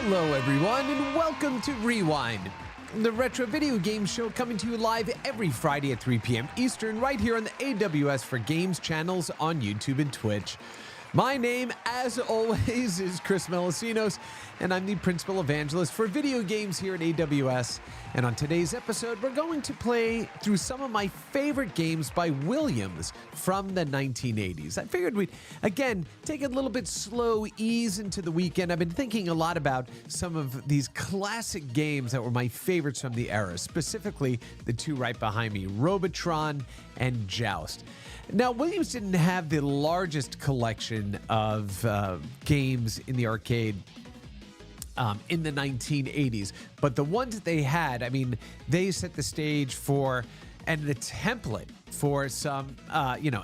Hello everyone and welcome to Rewind, the retro video game show coming to you live every Friday at 3 p.m. Eastern right here on the AWS for Games channels on YouTube and Twitch. My name, as always, is Chris Melisinos, and I'm the Principal Evangelist for video games here at AWS. And on today's episode, we're going to play through some of my favorite games by Williams from the 1980s. I figured we'd, again, take a little bit slow, ease into the weekend. I've been thinking a lot about some of these classic games that were my favorites from the era, specifically the two right behind me, Robotron and Joust. Now, Williams didn't have the largest collection of games in the arcade in the 1980s, but the ones that they had, I mean, they set the stage for and the template for some,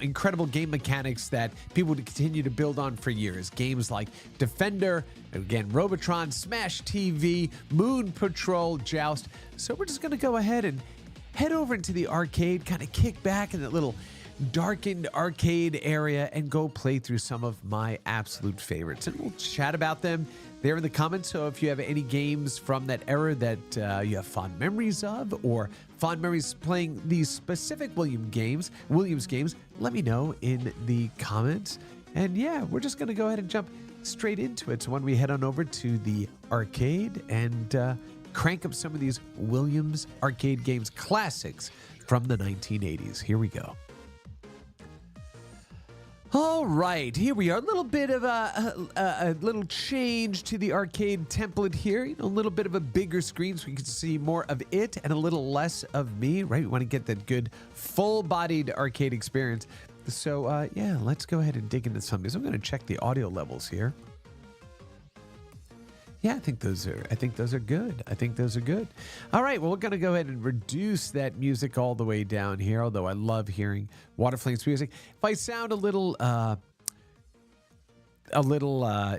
incredible game mechanics that people would continue to build on for years. Games like Defender, again, Robotron, Smash TV, Moon Patrol, Joust. So we're just going to go ahead and head over into the arcade, kind of kick back in that little darkened arcade area and go play through some of my absolute favorites. And we'll chat about them there in the comments. So if you have any games from that era that you have fond memories of, or fond memories playing these specific Williams games, let me know in the comments. And yeah, we're just going to go ahead and jump straight into it. So when we head on over to the arcade and crank up some of these Williams arcade games classics from the 1980s. Here we go. All right, here we are. A little bit of a little change to the arcade template here. You know, a little bit of a bigger screen so we can see more of it and a little less of me, right? We want to get that good full-bodied arcade experience. So, yeah, let's go ahead and dig into some of these. I'm going to check the audio levels here. Yeah, I think those are good. I think those are good. All right, well, we're going to go ahead and reduce that music all the way down here, although I love hearing Waterflame's music. If I sound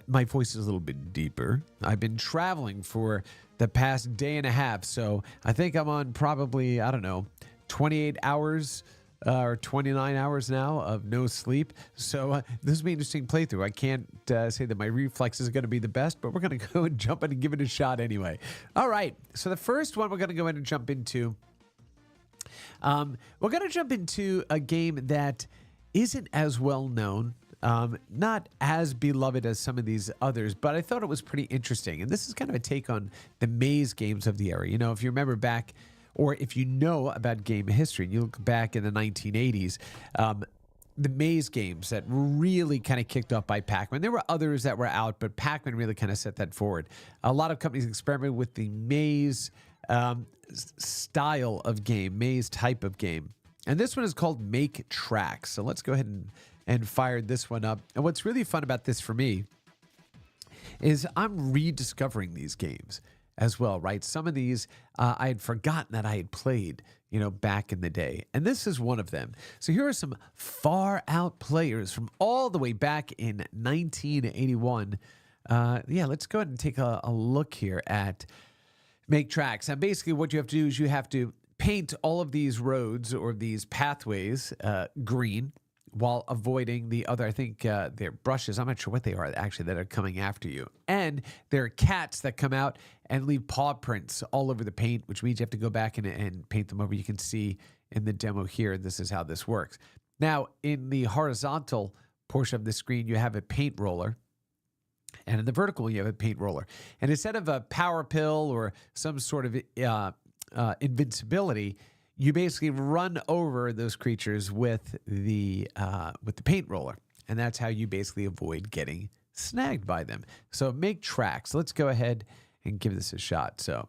my voice is a little bit deeper. I've been traveling for the past day and a half, so I think I'm on probably, 28 hours or 29 hours now of no sleep. So this will be an interesting playthrough. I can't say that my reflexes are going to be the best, but we're going to go and jump in and give it a shot anyway. All right. So the first one we're going to go ahead and jump into, a game that isn't as well known, not as beloved as some of these others, but I thought it was pretty interesting. And this is kind of a take on the maze games of the era. You know, if you remember back, or if you know about game history, and you look back in the 1980s, the maze games that really kind of kicked off by Pac-Man. There were others that were out, but Pac-Man really kind of set that forward. A lot of companies experimented with the maze style of game, maze type of game. And this one is called Make Tracks. So let's go ahead and fire this one up. And what's really fun about this for me is I'm rediscovering these games as well, right? Some of these I had forgotten that I had played, back in the day. And this is one of them. So here are some far out players from all the way back in 1981. Let's go ahead and take a look here at Make Tracks. And basically what you have to do is you have to paint all of these roads or these pathways green, while avoiding the other, I think they're brushes. I'm not sure what they are actually that are coming after you. And there are cats that come out and leave paw prints all over the paint, which means you have to go back and paint them over. You can see in the demo here, this is how this works. Now, in the horizontal portion of the screen, you have a paint roller. And in the vertical, you have a paint roller. And instead of a power pill or some sort of invincibility, you basically run over those creatures with the paint roller, and that's how you basically avoid getting snagged by them. So Make Tracks. Let's go ahead and give this a shot. So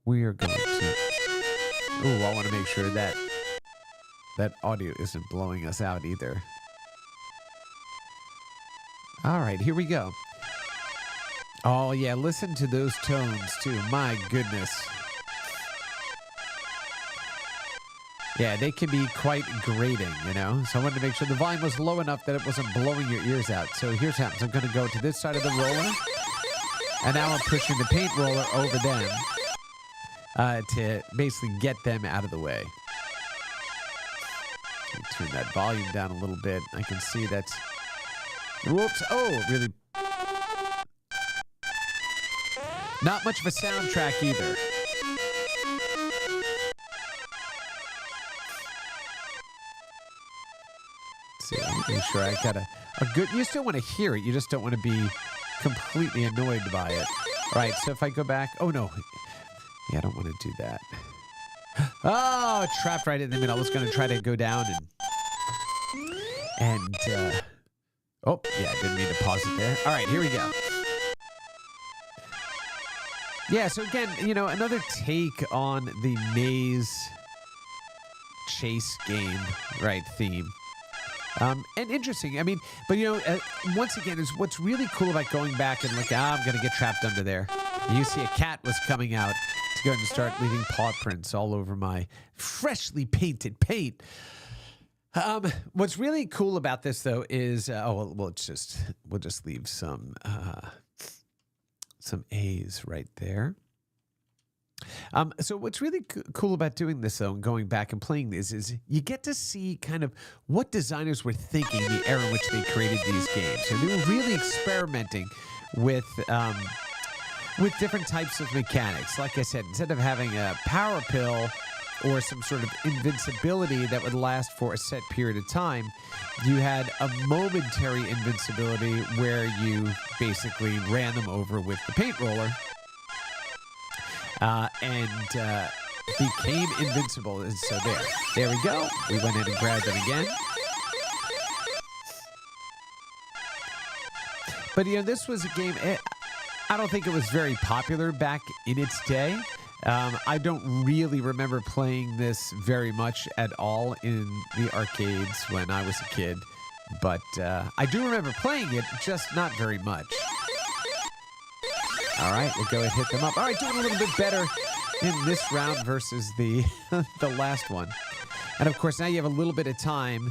we are going to. Oh, I want to make sure that audio isn't blowing us out either. All right, here we go. Oh yeah, listen to those tones too. My goodness. Yeah, they can be quite grating, So I wanted to make sure the volume was low enough that it wasn't blowing your ears out. So here's what happens. I'm going to go to this side of the roller. And now I'm pushing the paint roller over them to basically get them out of the way. Let me turn that volume down a little bit. I can see that's... Whoops. Oh, really Not much of a soundtrack either. Let's see, let me make sure I got a good... You still want to hear it. You just don't want to be completely annoyed by it. All right, so if I go back... Oh, no. Yeah, I don't want to do that. Oh, trapped right in the middle. I was going to try to go down and oh, yeah, I didn't mean to pause it there. All right, here we go. Yeah, so again, you know, another take on the maze chase game, right, theme. And interesting. I mean, but, you know, once again, is what's really cool about going back and looking, I'm going to get trapped under there. You see a cat was coming out to go and start leaving paw prints all over my freshly painted paint. What's really cool about this, though, is, we'll just leave some A's right there. So what's really cool about doing this, though, and going back and playing this is you get to see kind of what designers were thinking the era in which they created these games. So they were really experimenting with different types of mechanics. Like I said, instead of having a power pill or some sort of invincibility that would last for a set period of time, you had a momentary invincibility where you basically ran them over with the paint roller and became invincible. And so there we go. We went in and grabbed them again. But, you know, this was a game... I don't think it was very popular back in its day. I don't really remember playing this very much at all in the arcades when I was a kid. But I do remember playing it, just not very much. All right, we'll go ahead and hit them up. All right, doing a little bit better in this round versus the the last one. And, of course, now you have a little bit of time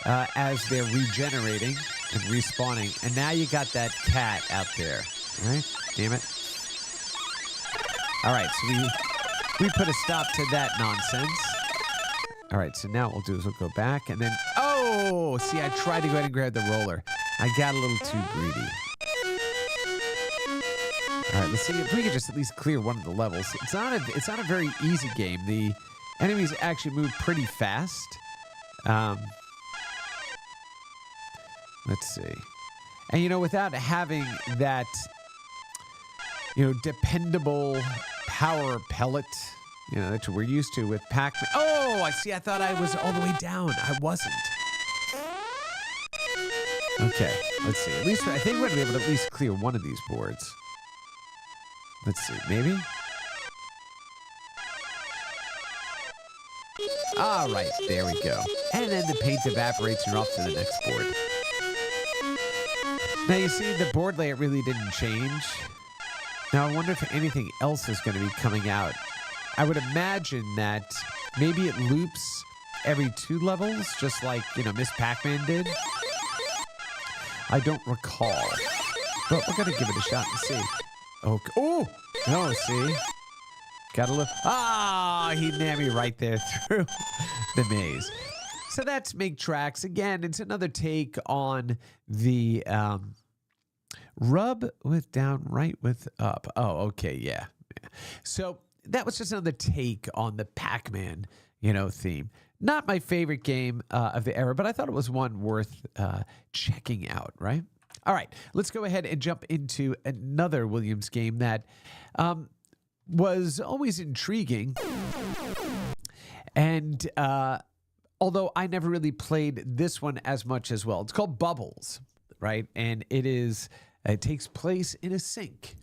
as they're regenerating and respawning. And now you got that cat out there. All right, damn it. All right, so we put a stop to that nonsense. All right, so now what we'll do is we'll go back and then... Oh, see, I tried to go ahead and grab the roller. I got a little too greedy. All right, let's see if we can just at least clear one of the levels. It's not a very easy game. The enemies actually move pretty fast. Let's see. And, you know, without having that, you know, dependable power pellet, you know, that we're used to with Pac-Man. Oh, I see. I thought I was all the way down. I wasn't. Okay, let's see. At least I think we're going to be able to at least clear one of these boards. Let's see. Maybe? All right, there we go. And then the paint evaporates and you're off to the next board. Now, you see, the board layout really didn't change. Now, I wonder if anything else is going to be coming out. I would imagine that maybe it loops every 2 levels, just like, you know, Miss Pac-Man did. I don't recall. But we're going to give it a shot and see. Okay. Oh! No, see? Got a look. Ah! He nabbed me right there through the maze. So that's Make Tracks. Again, it's another take on the rub with down, right with up. Oh, okay, yeah. So that was just another take on the Pac-Man, you know, theme. Not my favorite game of the era, but I thought it was one worth checking out, right? All right, let's go ahead and jump into another Williams game that was always intriguing. And although I never really played this one as much as well. It's called Bubbles, right? And it takes place in a sink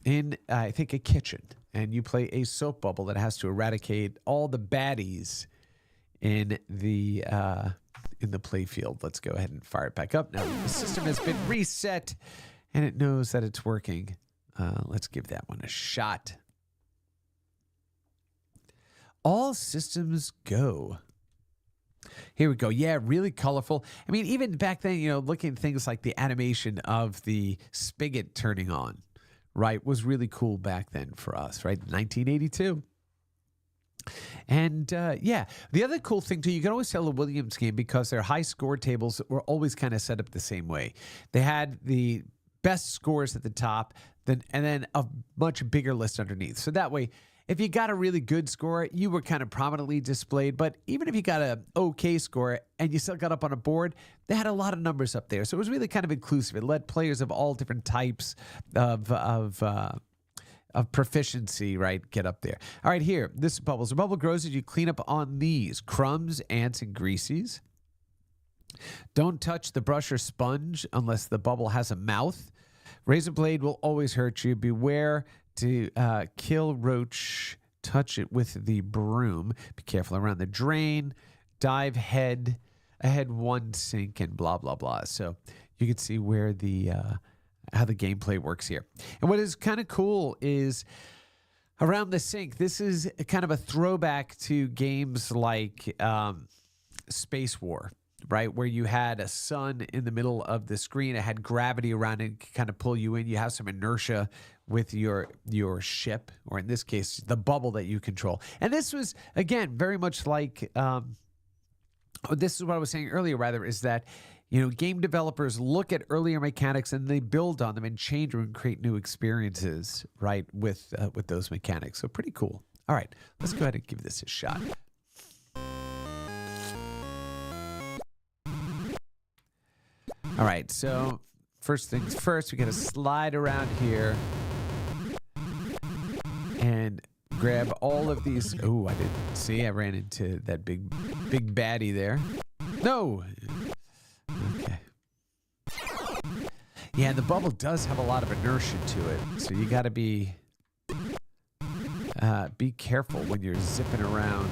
in, I think, a kitchen. And you play a soap bubble that has to eradicate all the baddies in the play field. Let's go ahead and fire it back up. Now, the system has been reset, and it knows that it's working. Let's give that one a shot. All systems go. Here we go. Yeah, really colorful. I mean, even back then, you know, looking at things like the animation of the spigot turning on, right, was really cool back then for us, right? 1982. And yeah, the other cool thing too, you can always tell a Williams game because their high score tables were always kind of set up the same way. They had the best scores at the top, and then a much bigger list underneath. So that way, if you got a really good score, you were kind of prominently displayed. But even if you got an okay score and you still got up on a board, they had a lot of numbers up there. So it was really kind of inclusive. It let players of all different types of proficiency, right, get up there. All right, here, this is bubbles. The bubble grows as you clean up on these crumbs, ants, and greases. Don't touch the brush or sponge unless the bubble has a mouth. Razor blade will always hurt you. Beware to kill roach. Touch it with the broom. Be careful around the drain. Dive ahead one sink, and blah, blah, blah. So you can see where the how the gameplay works here. And what is kind of cool is around the sink, this is kind of a throwback to games like Space War, right? Where you had a sun in the middle of the screen. It had gravity around it, kind of pull you in. You have some inertia with your ship, or in this case, the bubble that you control. And this was, again, very much like, this is what I was saying earlier, rather, is that, game developers look at earlier mechanics and they build on them and change them and create new experiences, right, with those mechanics. So pretty cool. All right, let's go ahead and give this a shot. All right, so first things first, we got to slide around here and grab all of these. Oh, I didn't see. I ran into that big baddie there. No. Okay. Yeah, the bubble does have a lot of inertia to it, so you got to be careful when you're zipping around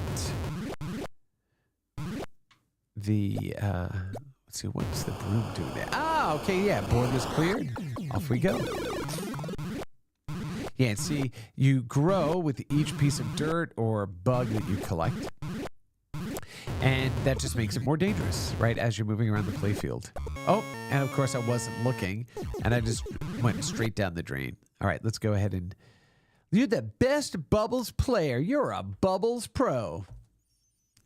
the. Let's see, what's the broom doing there? Ah, okay, yeah, board was cleared. Off we go. Yeah, and see, you grow with each piece of dirt or bug that you collect. And that just makes it more dangerous, right, as you're moving around the playfield. Oh, and of course I wasn't looking, and I just went straight down the drain. All right, let's go ahead and... You're the best Bubbles player. You're a Bubbles pro.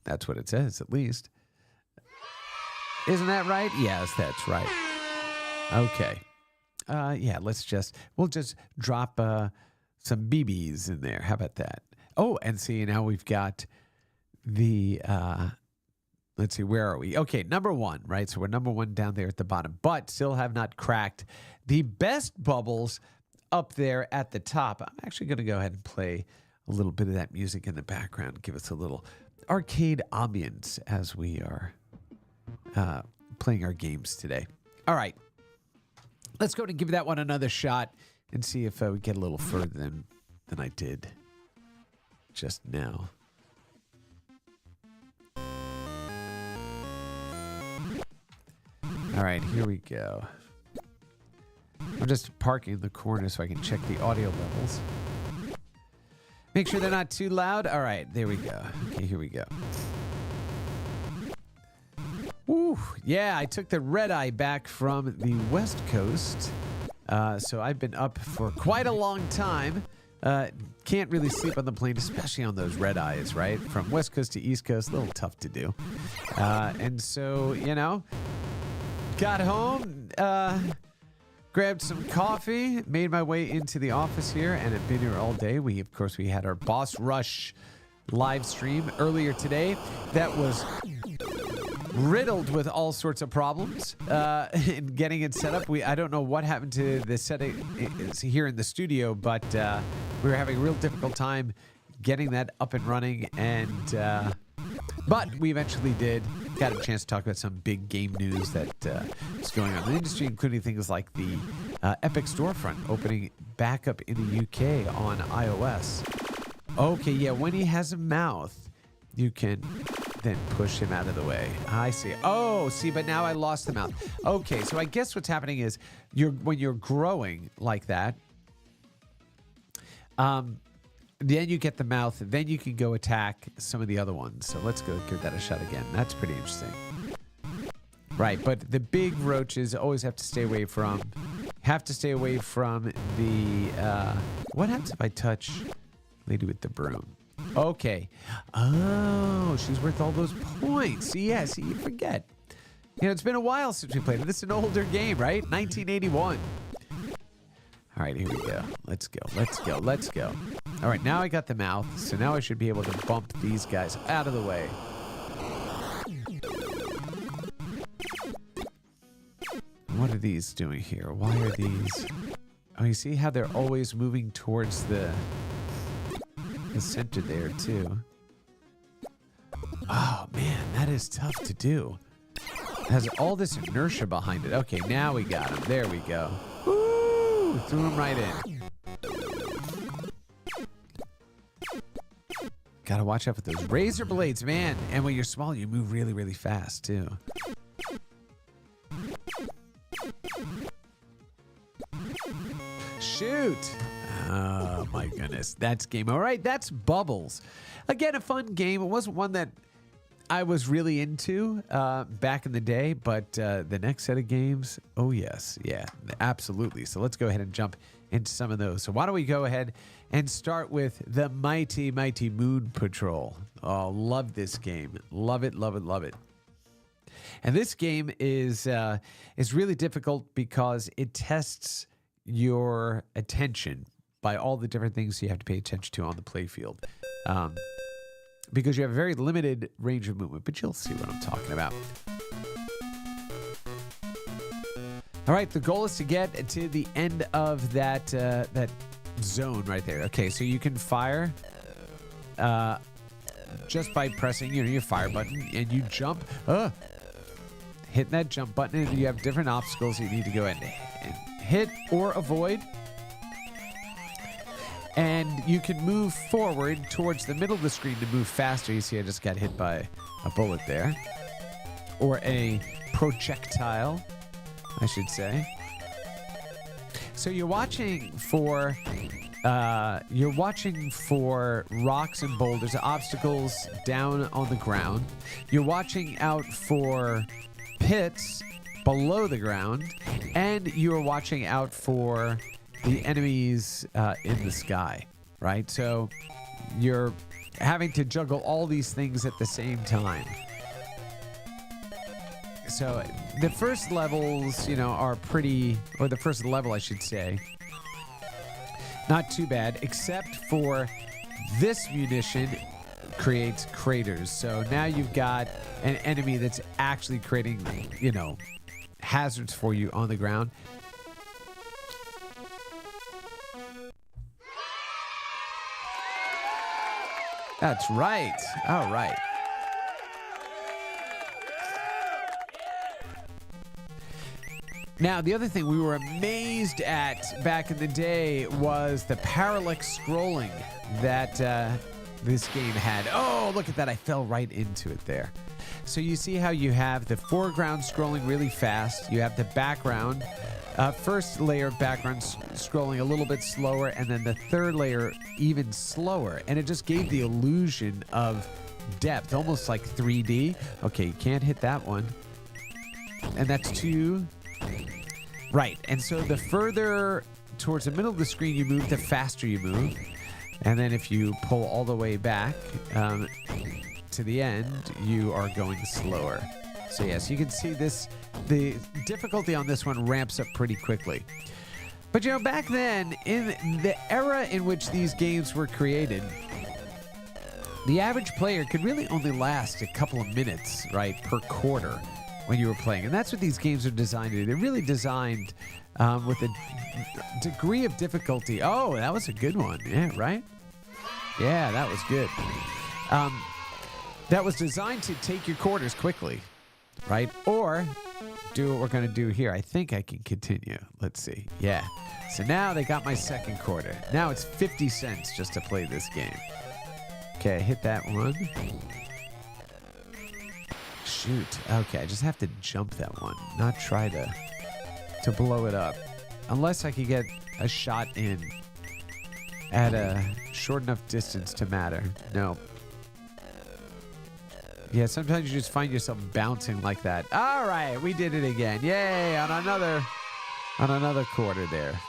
That's what it says, at least. Isn't that right? Yes, that's right. Okay. Yeah, we'll just drop some BBs in there. How about that? Oh, and see, now we've got the, let's see, where are we? Okay, number one, right? So we're number one down there at the bottom, but still have not cracked the best bubbles up there at the top. I'm actually going to go ahead and play a little bit of that music in the background, give us a little arcade ambience as we are playing our games today. All right. Let's go and give that one another shot and see if we get a little further than I did just now. All right, here we go. I'm just parking in the corner so I can check the audio levels. Make sure they're not too loud. All right, there we go. Okay, here we go. Woo, yeah, I took the red eye back from the West Coast. So I've been up for quite a long time. Can't really sleep on the plane, especially on those red eyes, right? From West Coast to East Coast, a little tough to do. And so, got home, grabbed some coffee, made my way into the office here, and have been here all day. We had our Boss Rush live stream earlier today. That was riddled with all sorts of problems in getting it set up. I don't know what happened to the setting here in the studio, but we were having a real difficult time getting that up and running, and but we eventually did. Got a chance to talk about some big game news that is going on in the industry, including things like the Epic Storefront opening back up in the UK on iOS. Okay, yeah, when he has a mouth, you can then push him out of the way. I see. Oh, see, but now I lost the mouth. Okay, so I guess what's happening is when you're growing like that, then you get the mouth, then you can go attack some of the other ones. So let's go give that a shot again. That's pretty interesting. Right, but the big roaches always have to stay away from. The, what happens if I touch lady with the broom? Okay. Oh, she's worth all those points. Yeah, see, you forget. It's been a while since we played it. This is an older game, right? 1981. All right, here we go. Let's go. Let's go. Let's go. All right, now I got the mouth, so now I should be able to bump these guys out of the way. What are these doing here? Why are these... Oh, you see how they're always moving towards the center there, too. Oh, man, that is tough to do. It has all this inertia behind it. Okay, now we got him. There we go. Woo! Threw him right in. Gotta watch out for those razor blades, man. And when you're small, you move really, really fast, too. Shoot! Oh, my goodness. That's game. All right, that's Bubbles. Again, a fun game. It wasn't one that I was really into back in the day, but the next set of games, oh, yes. Yeah, absolutely. So let's go ahead and jump into some of those. So why don't we go ahead and start with the Mighty, Mighty Moon Patrol. Oh, love this game. Love it, love it, love it. And this game is really difficult because it tests your attention by all the different things you have to pay attention to on the playfield. Because you have a very limited range of movement, but you'll see what I'm talking about. All right, the goal is to get to the end of that zone right there. Okay, so you can fire just by pressing your fire button, and you jump. Hitting that jump button, and you have different obstacles you need to go in and hit or avoid. And you can move forward towards the middle of the screen to move faster. You see I just got hit by a bullet there. Or a projectile, I should say. So you're watching for rocks and boulders, obstacles down on the ground. You're watching out for pits below the ground, and you're watching out for the enemies in the sky, right? So you're having to juggle all these things at the same time. So the first levels, are pretty, or the first level, I should say, not too bad, except for this munition creates craters. So now you've got an enemy that's actually creating, hazards for you on the ground. That's right. All right. Now, the other thing we were amazed at back in the day was the parallax scrolling that this game had. Oh, look at that. I fell right into it there. So you see how you have the foreground scrolling really fast. You have the background. First layer of background scrolling a little bit slower, and then the third layer even slower. And it just gave the illusion of depth, almost like 3D. Okay, you can't hit that one. And that's 2. Right, and so the further towards the middle of the screen you move, the faster you move. And then if you pull all the way back to the end, you are going slower. So yes, you can see this. The difficulty on this one ramps up pretty quickly. But back then, in the era in which these games were created, the average player could really only last a couple of minutes, right, per quarter when you were playing. And that's what these games are designed to do. They're really designed with a degree of difficulty. Oh, that was a good one. Yeah, right? Yeah, that was good. That was designed to take your quarters quickly, right? Or do what we're going to do here. I think I can continue. Let's see. Yeah. So now they got my second quarter. Now it's 50 cents just to play this game. Okay, hit that one. Shoot. Okay, I just have to jump that one, not try to blow it up. Unless I could get a shot in at a short enough distance to matter. No. Yeah, sometimes you just find yourself bouncing like that. All right, we did it again. Yay, on another quarter there.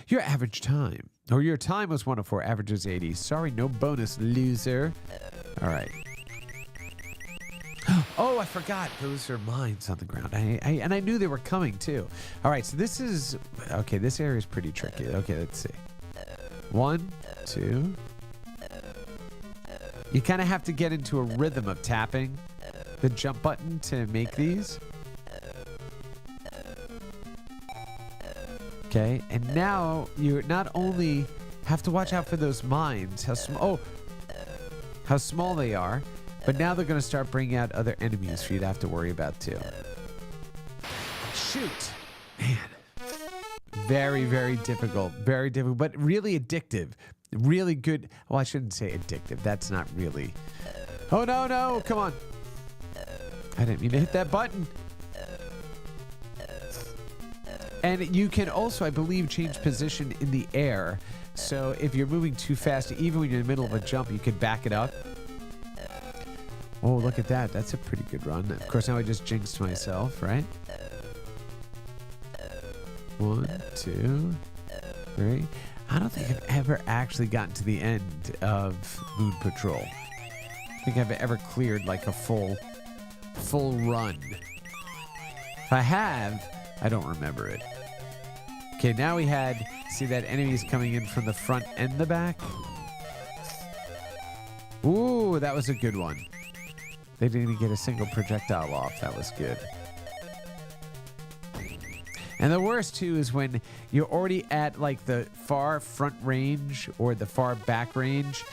Your average time. Or your time was 104, average was 80. Sorry, no bonus, loser. All right. Oh, I forgot. Those are mines on the ground. And I knew they were coming too. All right, so this is... Okay, this area is pretty tricky. Okay, let's see. 1, 2. You kind of have to get into a rhythm of tapping the jump button to make these. Okay, and now you not only have to watch out for those mines, how small they are, but now they're going to start bringing out other enemies for you to have to worry about too. Shoot. Man. Very, very difficult. Very difficult, but really addictive. Really good. Well, I shouldn't say addictive. That's not really. Oh, no, no. Come on. I didn't mean to hit that button. And you can also, I believe, change position in the air. So if you're moving too fast, even when you're in the middle of a jump, you could back it up. Oh, look at that. That's a pretty good run. Of course, now I just jinxed myself, right? 1, 2, 3. I don't think I've ever actually gotten to the end of Moon Patrol. I think I've ever cleared like a full run. If I have, I don't remember it. Okay, now we had, see that enemies coming in from the front and the back? Ooh, that was a good one. They didn't even get a single projectile off. That was good. And the worst, too, is when you're already at, like, the far front range or the far back range,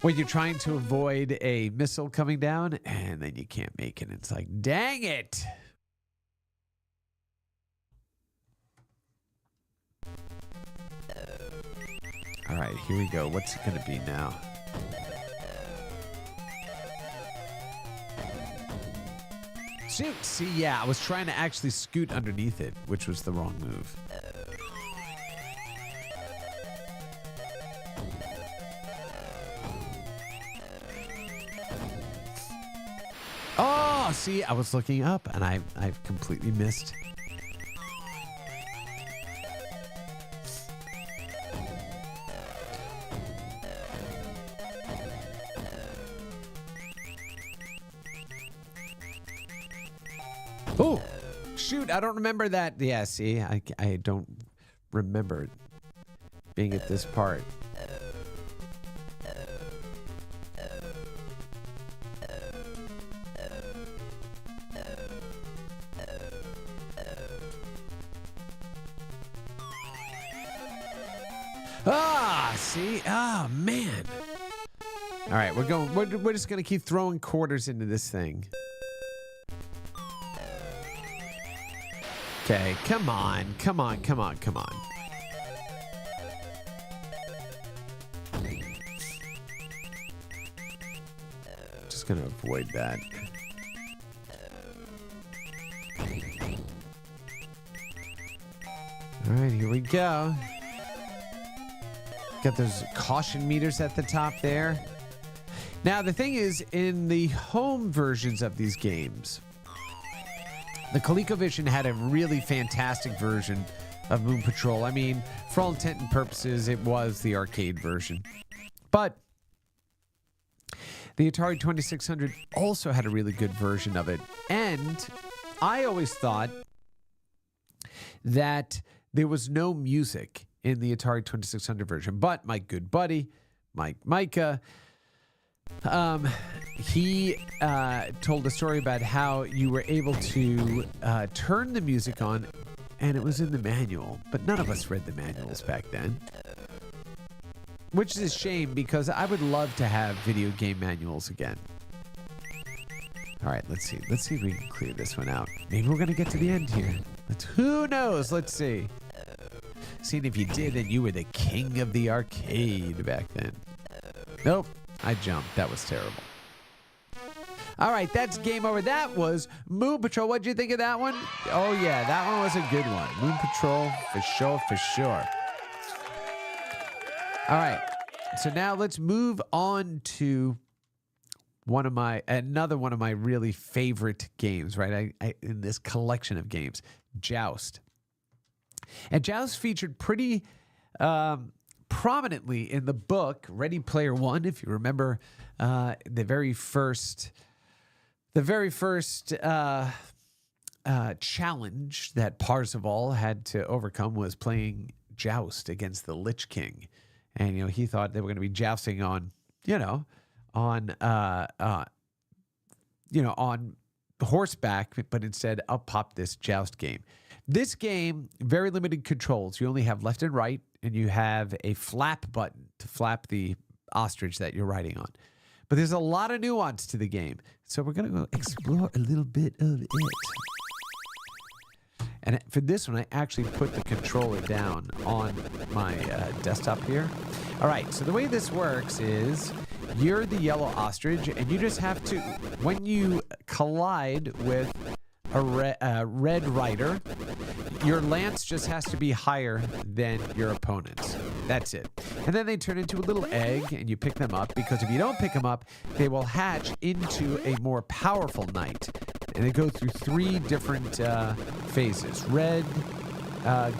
when you're trying to avoid a missile coming down, and then you can't make it. It's like, dang it! All right, here we go. What's it going to be now? Shoot! See, yeah, I was trying to actually scoot underneath it, which was the wrong move. Oh, see, I was looking up, and I've completely missed. Oh, shoot, I don't remember that. Yeah, see, I don't remember being at this part. Ah, see? Oh, man. All right, we're just going to keep throwing quarters into this thing. Okay, come on. Just gonna avoid that. All right, here we go. Got those caution meters at the top there. Now, the thing is, in the home versions of these games, the ColecoVision had a really fantastic version of Moon Patrol. I mean, for all intent and purposes, it was the arcade version. But the Atari 2600 also had a really good version of it. And I always thought that there was no music in the Atari 2600 version. But my good buddy, Micah, he told a story about how you were able to turn the music on, and it was in the manual. But none of us read the manuals back then. Which is a shame, because I would love to have video game manuals again. All right, let's see. Let's see if we can clear this one out. Maybe we're going to get to the end here. Who knows? Let's see. Seeing if you did, then you were the king of the arcade back then. Nope. I jumped. That was terrible. All right, that's game over. That was Moon Patrol. What'd you think of that one? Oh, yeah, that one was a good one. Moon Patrol, for sure, for sure. All right, so now let's move on to another one of my really favorite games, right? In this collection of games, Joust. And Joust featured pretty prominently in the book Ready Player One, if you remember the very first The very first challenge that Parzival had to overcome was playing Joust against the Lich King. And, he thought they were going to be jousting on, on horseback, but instead up popped this Joust game. This game, very limited controls. You only have left and right, and you have a flap button to flap the ostrich that you're riding on. But there's a lot of nuance to the game. So we're going to go explore a little bit of it. And for this one, I actually put the controller down on my desktop here. All right, so the way this works is you're the yellow ostrich, and you just have to, when you collide with a red rider, your lance just has to be higher than your opponent's. That's it. And then they turn into a little egg, and you pick them up, because if you don't pick them up, they will hatch into a more powerful knight. And they go through 3 different phases: red,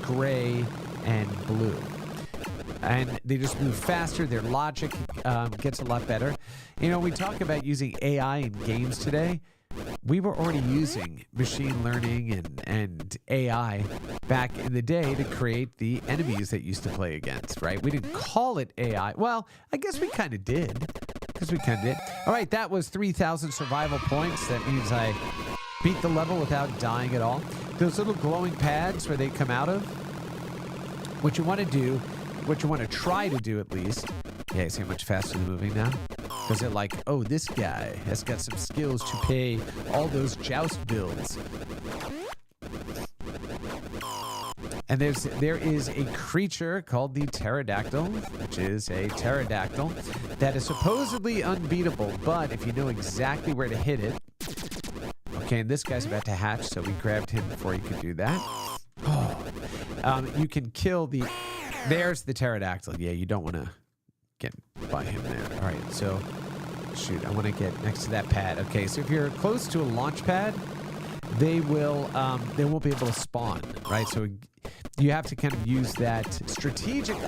gray, and blue. And they just move faster. Their logic gets a lot better. We talk about using AI in games today. We were already using machine learning and AI back in the day to create the enemies that you used to play against, right? We didn't call it AI. Well, I guess we kind of did. All right, that was 3,000 survival points. That means I beat the level without dying at all. Those little glowing pads where they come out of, what you want to try to do at least. Yeah, see how much faster they're moving now? Because they're like, oh, this guy has got some skills to pay all those joust bills. And there is a creature called the pterodactyl, which is a pterodactyl that is supposedly unbeatable, but if you know exactly where to hit it. Okay, and this guy's about to hatch, so we grabbed him before he could do that. You can kill the... There's the pterodactyl. Yeah, you don't want to get by him there. All right, so... Shoot, I want to get next to that pad. Okay, so if you're close to a launch pad, they won't be able to spawn, right? So you have to kind of use that strategically.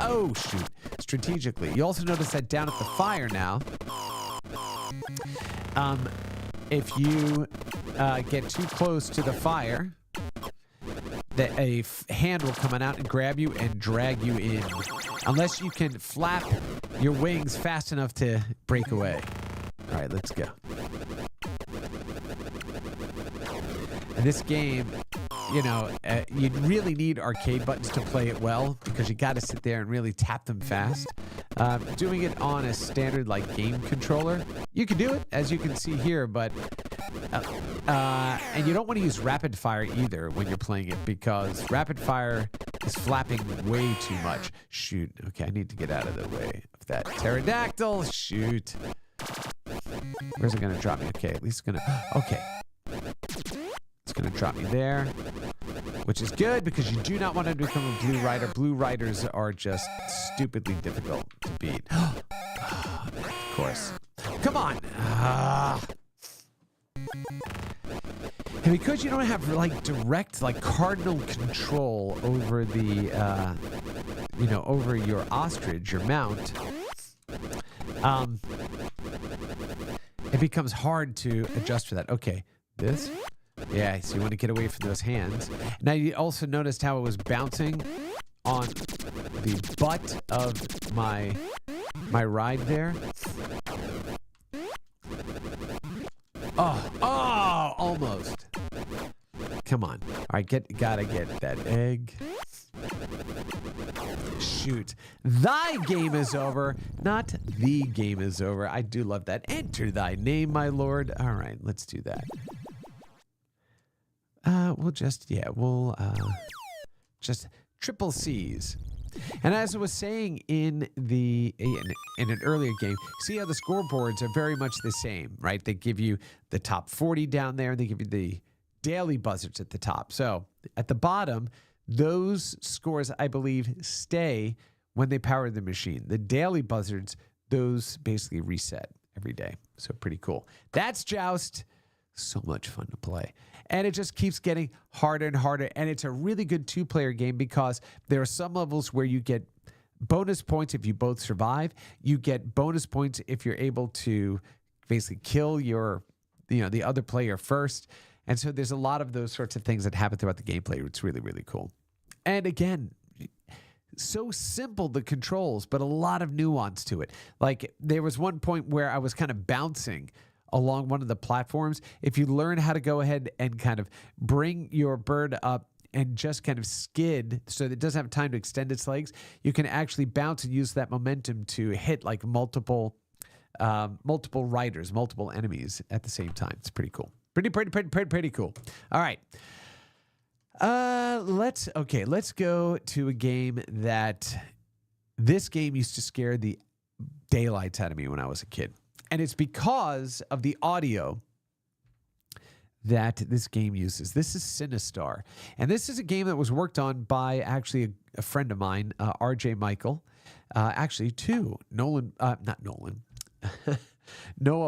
You also notice that down at the fire now, if you get too close to the fire, that a hand will come out and grab you and drag you in, unless you can flap your wings fast enough to break away. All right, let's go. And this game, you really need arcade buttons to play it well, because you got to sit there and really tap them fast. Doing it on a standard game controller, you can do it, as you can see here, but and you don't want to use rapid fire either when you're playing it, because rapid fire is flapping way too much. Shoot. Okay, I need to get out of the way of that pterodactyl. Shoot. Where's it going to drop me? Okay, at least it's going to... Okay. It's going to drop me there, which is good, because you do not want to become a blue rider. Blue riders are just stupidly difficult to beat. Of course. Come on. And because you don't have direct cardinal control over the over your ostrich, your mount, it becomes hard to adjust for that. Okay, this. Yeah, so you want to get away from those hands. Now, you also noticed how it was bouncing on the butt of my ride there. Oh, almost. Come on. All right, gotta get that egg. Shoot. Thy game is over, not the game is over. I do love that. Enter thy name, my lord. All right, let's do that. We'll just triple C's. And as I was saying in an earlier game, see how the scoreboards are very much the same, right? They give you the top 40 down there. They give you the daily buzzards at the top. So at the bottom, those scores, I believe, stay when they power the machine. The daily buzzards, those basically reset every day. So pretty cool. That's Joust. So much fun to play. And it just keeps getting harder and harder. And it's a really good two-player game, because there are some levels where you get bonus points if you both survive. You get bonus points if you're able to basically kill your the other player first. And so there's a lot of those sorts of things that happen throughout the gameplay. It's really, really cool. And again, so simple, the controls, but a lot of nuance to it. Like there was one point where I was kind of bouncing along one of the platforms. If you learn how to go ahead and kind of bring your bird up and just kind of skid so that it doesn't have time to extend its legs, you can actually bounce and use that momentum to hit like multiple riders, multiple enemies at the same time. It's pretty cool. Pretty cool. All right. Let's go to a game that this game used to scare the daylights out of me when I was a kid. And it's because of the audio that this game uses. This is Sinistar. And this is a game that was worked on by actually a friend of mine, RJ Michael. Actually, two. Noah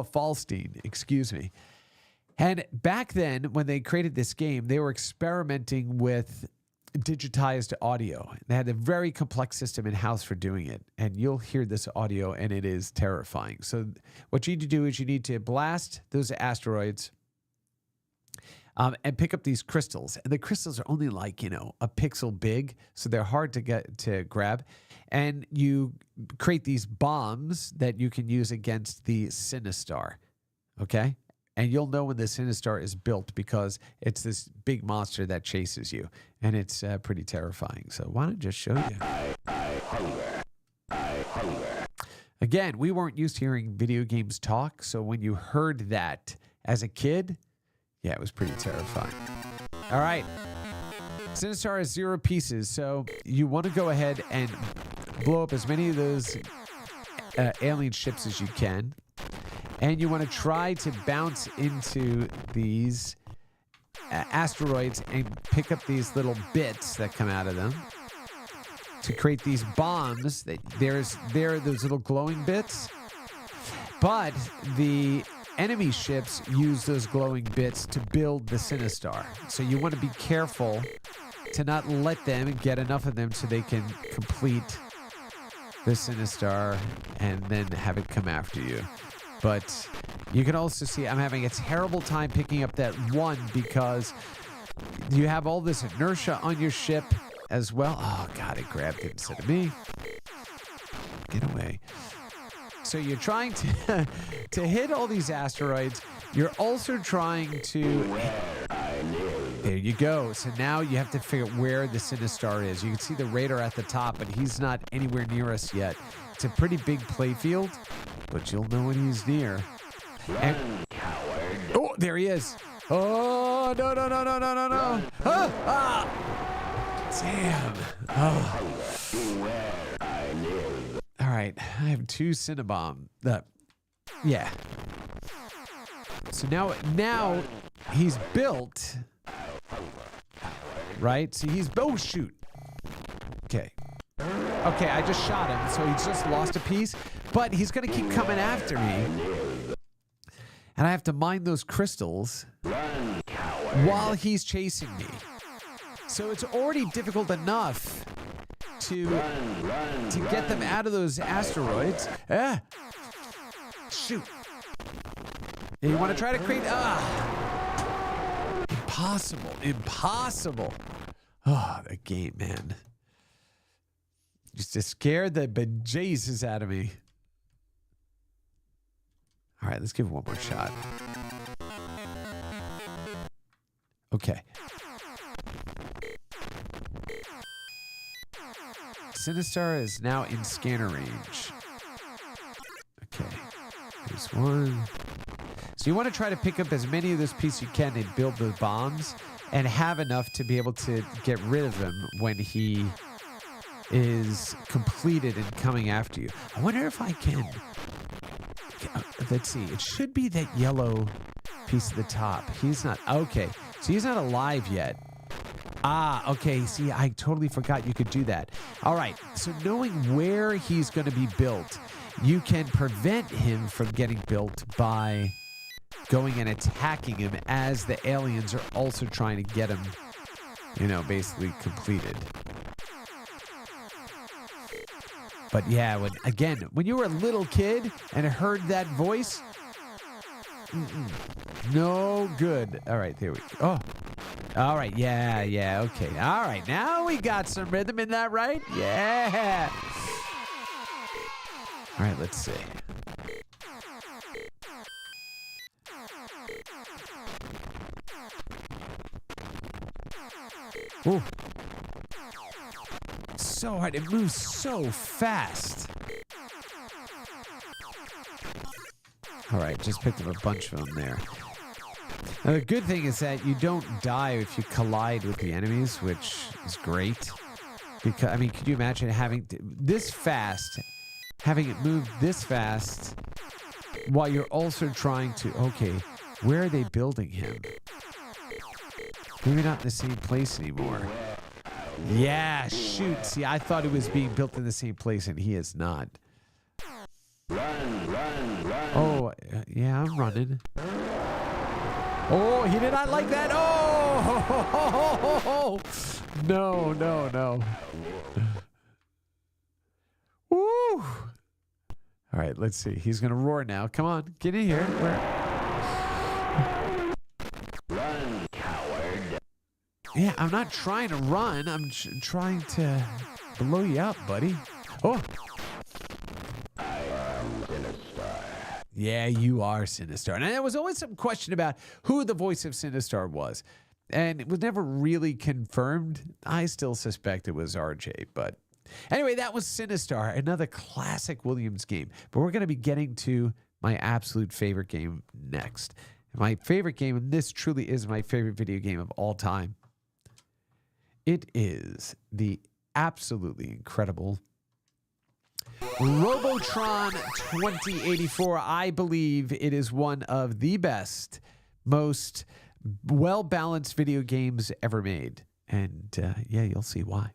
Falstein, excuse me. And back then, when they created this game, they were experimenting with digitized audio. They had a very complex system in-house for doing it. And you'll hear this audio, and it is terrifying. So what you need to do is you need to blast those asteroids and pick up these crystals. And the crystals are only like, a pixel big, so they're hard to grab. And you create these bombs that you can use against the Sinistar, okay? And you'll know when the Sinistar is built because it's this big monster that chases you. And it's pretty terrifying. So why don't I just show you? I hunger. Again, we weren't used to hearing video games talk. So when you heard that as a kid, yeah, it was pretty terrifying. All right. Sinistar has 0 pieces. So you want to go ahead and blow up as many of those alien ships as you can. And you want to try to bounce into these asteroids and pick up these little bits that come out of them to create these bombs. There are those little glowing bits. But the enemy ships use those glowing bits to build the Sinistar. So you want to be careful to not let them get enough of them so they can complete the Sinistar and then have it come after you. But you can also see I'm having a terrible time picking up that one because you have all this inertia on your ship as well. Oh, God, it grabbed it instead of me. Get away. So you're trying to hit all these asteroids. You're also trying to... There you go. So now you have to figure out where the Sinistar is. You can see the radar at the top, but he's not anywhere near us yet. It's a pretty big playfield, but you'll know when he's near. And, oh, there he is. Oh, no. Ah! Damn. Oh. All right. I have 2 Cinnabomb. Yeah. So now he's built. Right? So he's... Oh, shoot. Okay. Okay, I just shot him, so he's just lost a piece. But he's going to keep coming after me. And I have to mine those crystals while he's chasing me. So it's already difficult enough to get them out of those asteroids. Shoot. You want to try to create... Impossible. Oh, the game, man. Just to scare the bejesus out of me. All right, let's give it one more shot. Okay. Sinistar is now in scanner range. Okay. There's one. So you want to try to pick up as many of those pieces you can and build those bombs and have enough to be able to get rid of him when he is completed and coming after you. I wonder if I can. Let's see. It should be that yellow piece at the top. He's not. Okay. So he's not alive yet. Okay. See, I totally forgot you could do that. All right. So knowing where he's going to be built, you can prevent him from getting built by going and attacking him as the aliens are also trying to get him, basically completed. But yeah, when you were a little kid and heard that voice, No good. All right, there we go. Oh. All right, yeah, okay. All right, now we got some rhythm in that, right? Yeah. All right, let's see. Ooh. So hard. It moves so fast. All right, just picked up a bunch of them there. Now, the good thing is that you don't die if you collide with the enemies, which is great. Because, I mean, could you imagine having this fast, having it move this fast, while you're also trying to, okay, where are they building him? Maybe not in the same place anymore. Yeah, shoot. See, I thought it was being built in the same place, and he is not. Oh, yeah, I'm running. Oh, he did not like that. Oh, no. Woo. All right, let's see. He's going to roar now. Come on, get in here. Run, coward. Yeah, I'm not trying to run. I'm trying to blow you up, buddy. Oh. I am Sinistar. Yeah, you are Sinistar. And there was always some question about who the voice of Sinistar was. And it was never really confirmed. I still suspect it was RJ. But anyway, that was Sinistar, another classic Williams game. But we're going to be getting to my absolute favorite game next. My favorite game, and this truly is my favorite video game of all time. It is the absolutely incredible Robotron 2084. I believe it is one of the best, most well-balanced video games ever made. And yeah, you'll see why.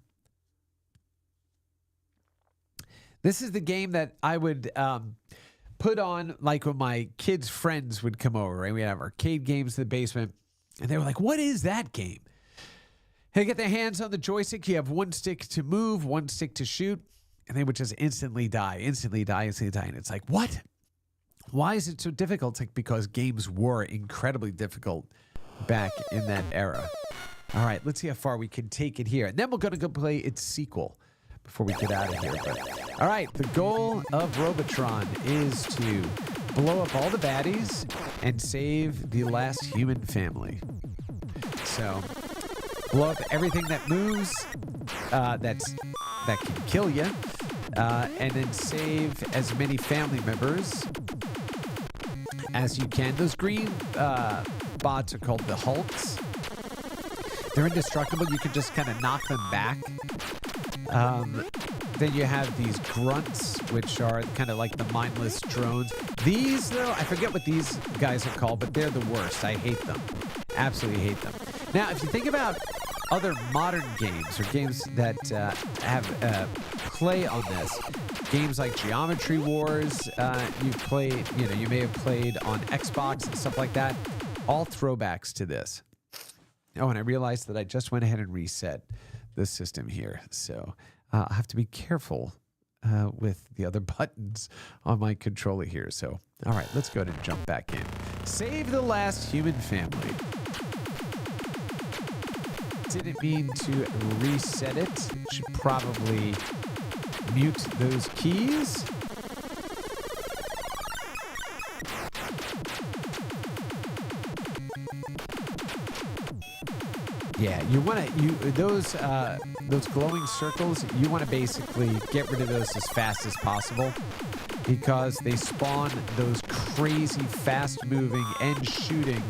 This is the game that I would put on like when my kids' friends would come over, right? We'd have arcade games in the basement. And they were like, what is that game? They get their hands on the joystick. You have one stick to move, one stick to shoot. And they would just instantly die. And it's like, what? Why is it so difficult? It's like because games were incredibly difficult back in that era. All right, let's see how far we can take it here. And then we're going to go play its sequel before we get out of here. But, all right, the goal of Robotron is to blow up all the baddies and save the last human family. So, blow up everything that moves, that can kill you, and then save as many family members as you can. Those green bots are called the Hulks. They're indestructible. You can just kind of knock them back. Then you have these grunts, which are kind of like the mindless drones. These, though, I forget what these guys are called, but they're the worst. I hate them. Absolutely hate them. Now, if you think about other modern games or games that have play on this, games like Geometry Wars, you may have played on Xbox and stuff like that. All throwbacks to this. Oh, and I realized that I just went ahead and reset the system here, so I have to be careful with the other buttons on my controller here. So, all right, let's go ahead and jump back in. Save the last human family. Didn't mean to reset it. Should probably mute those keys. Yeah, you want to those glowing circles. You want to basically get rid of those as fast as possible because they spawn those crazy, fast-moving and shooting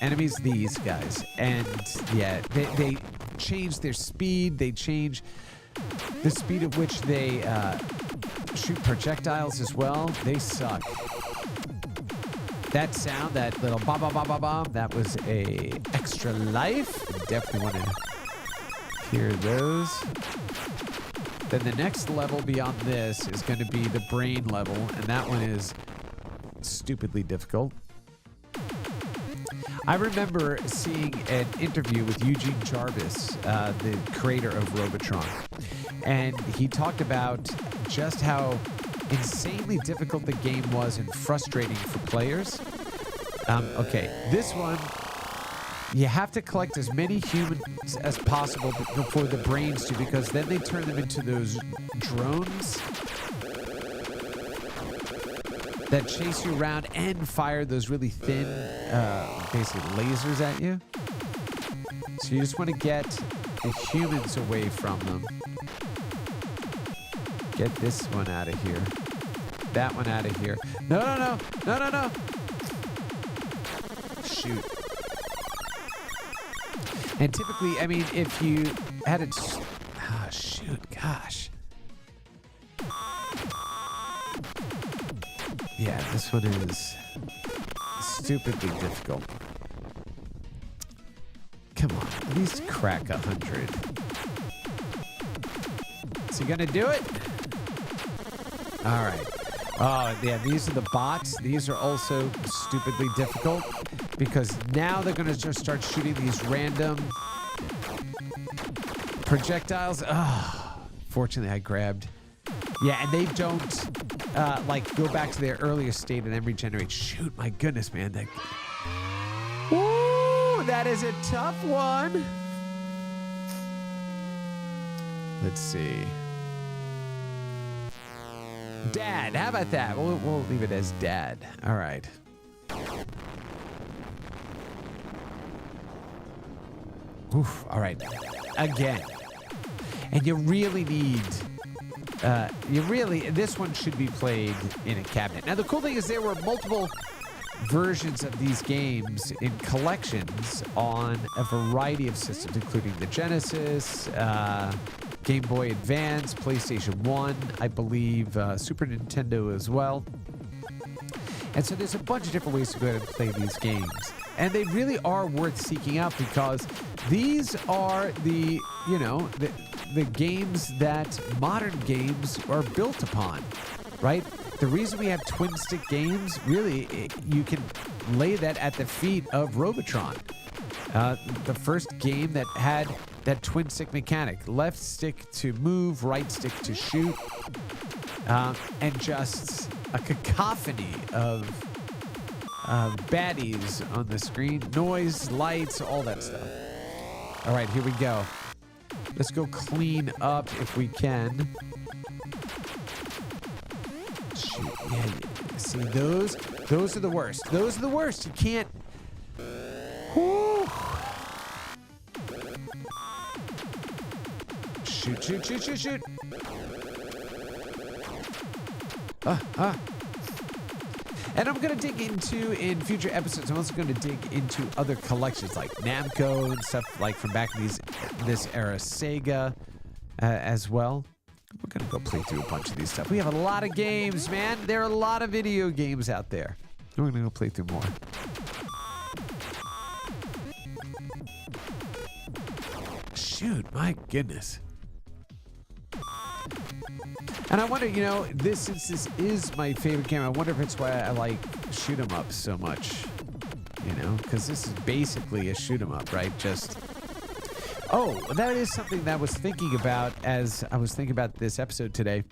enemies. These guys, and yeah, they change their speed. They change the speed at which they shoot projectiles as well. They suck. That sound, that little ba ba ba ba ba, that was a extra life. Definitely want to hear those. Then the next level beyond this is going to be the brain level, and that one is stupidly difficult. I remember seeing an interview with Eugene Jarvis, the creator of Robotron, and he talked about just how insanely difficult the game was and frustrating for players. Okay, this one, you have to collect as many humans as possible before the brains do, because then they turn them into those drones that chase you around and fire those really thin, basically lasers at you. So you just want to get the humans away from them. Get this one out of here. That one out of here. No, no, no. No, no, no. Shoot. And typically, I mean, if you had it... Ah, shoot. Gosh. Yeah, this one is stupidly difficult. Come on, at least crack 100. Is he gonna do it? All right. Oh, yeah, these are the bots. These are also stupidly difficult because now they're gonna just start shooting these random projectiles. Oh, fortunately, I grabbed. Yeah, and they don't like go back to their earlier state and then regenerate. Shoot, my goodness, man. Woo, that is a tough one. Let's see. Dad, how about that? We'll leave it as Dad. All right. Oof, all right. Again. And you really need... this one should be played in a cabinet. Now, the cool thing is there were multiple versions of these games in collections on a variety of systems, including the Genesis, Game Boy Advance, PlayStation 1, I believe, Super Nintendo as well. And so there's a bunch of different ways to go ahead and play these games. And they really are worth seeking out because these are the games that modern games are built upon, right? The reason we have twin stick games, really, you can lay that at the feet of Robotron. The first game that had that twin stick mechanic, left stick to move, right stick to shoot, and just a cacophony of baddies on the screen, noise, lights, all that stuff. All right, here we go. Let's go clean up if we can. Shoot, yeah, see those are the worst. Those are the worst. You can't. Whew. Shoot, shoot, shoot, shoot, shoot. And I'm going to dig into, in future episodes, I'm also going to dig into other collections like Namco and stuff like from back in this era, Sega as well. We're going to go play through a bunch of these stuff. We have a lot of games, man. There are a lot of video games out there. We're going to go play through more. Shoot, my goodness. And I wonder, since this is my favorite game, I wonder if it's why I like shoot 'em up so much. Because this is basically a shoot 'em up, right? Oh, that is something that I was thinking about as I was thinking about this episode today.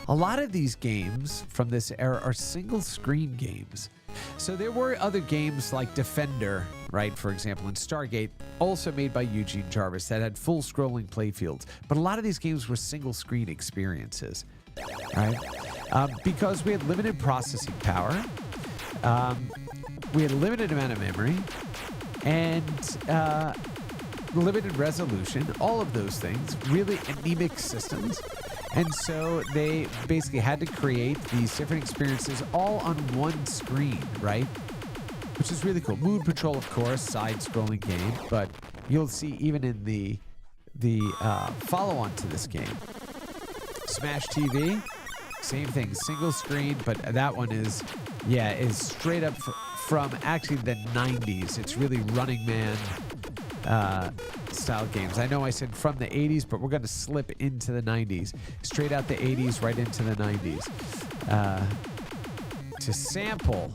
A lot of these games from this era are single screen games. So there were other games like Defender, right, for example, and Stargate, also made by Eugene Jarvis, that had full scrolling playfields. But a lot of these games were single screen experiences, right? Because we had limited processing power, we had a limited amount of memory, and limited resolution, all of those things, really anemic systems. And so they basically had to create these different experiences all on one screen, right? Which is really cool. Moon Patrol, of course, side-scrolling game, but you'll see even in the follow-on to this game. Smash TV, same thing, single screen, but that one is straight up from actually the 90s. It's really Running Man style games. I know I said from the 80s, but we're going to slip into the 90s. Straight out the 80s, right into the 90s. To sample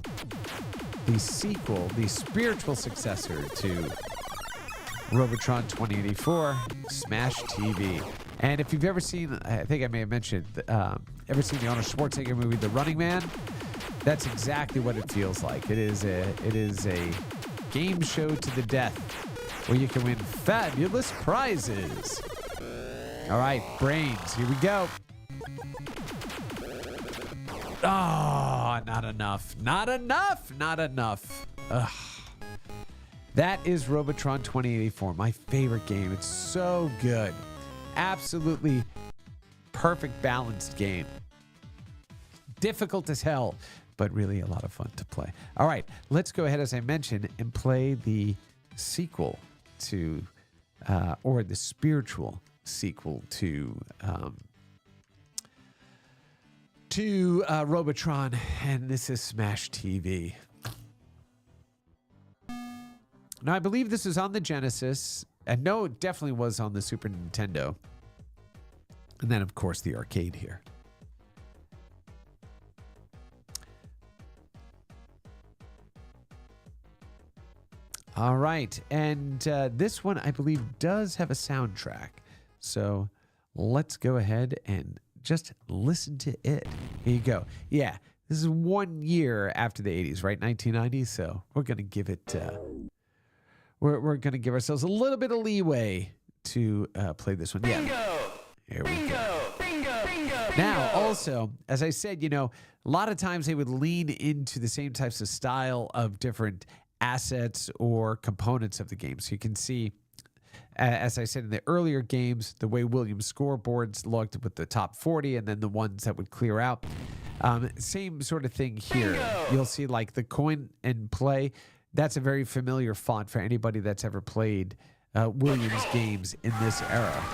the sequel, the spiritual successor to Robotron 2084, Smash TV. And if you've ever seen, I think I may have mentioned, ever seen the Arnold Schwarzenegger movie, The Running Man? That's exactly what it feels like. It is a game show to the death where you can win fabulous prizes. All right, brains, here we go. Oh, not enough. Not enough. Not enough. Ugh. That is Robotron 2084, my favorite game. It's so good. Absolutely perfect balanced game. Difficult as hell, but really a lot of fun to play. All right, let's go ahead, as I mentioned, and play the sequel to, or the spiritual sequel to Robotron, and this is Smash TV. Now, I believe this is on the Genesis, and no, it definitely was on the Super Nintendo. And then, of course, the arcade here. All right, and this one, I believe, does have a soundtrack. So let's go ahead and just listen to it. Here you go. Yeah, this is 1 year after the 80s, right? 1990. So we're going to give it... We're going to give ourselves a little bit of leeway to play this one. Yeah. Bingo! Here we Bingo! go. Bingo! Bingo! Now, also, as I said, you know, a lot of times they would lean into the same types of style of different assets or components of the game. So you can see, as I said in the earlier games, the way Williams scoreboards looked with the top 40 and then the ones that would clear out. Same sort of thing here. Bingo! You'll see like the coin and play. That's a very familiar font for anybody that's ever played Williams games in this era.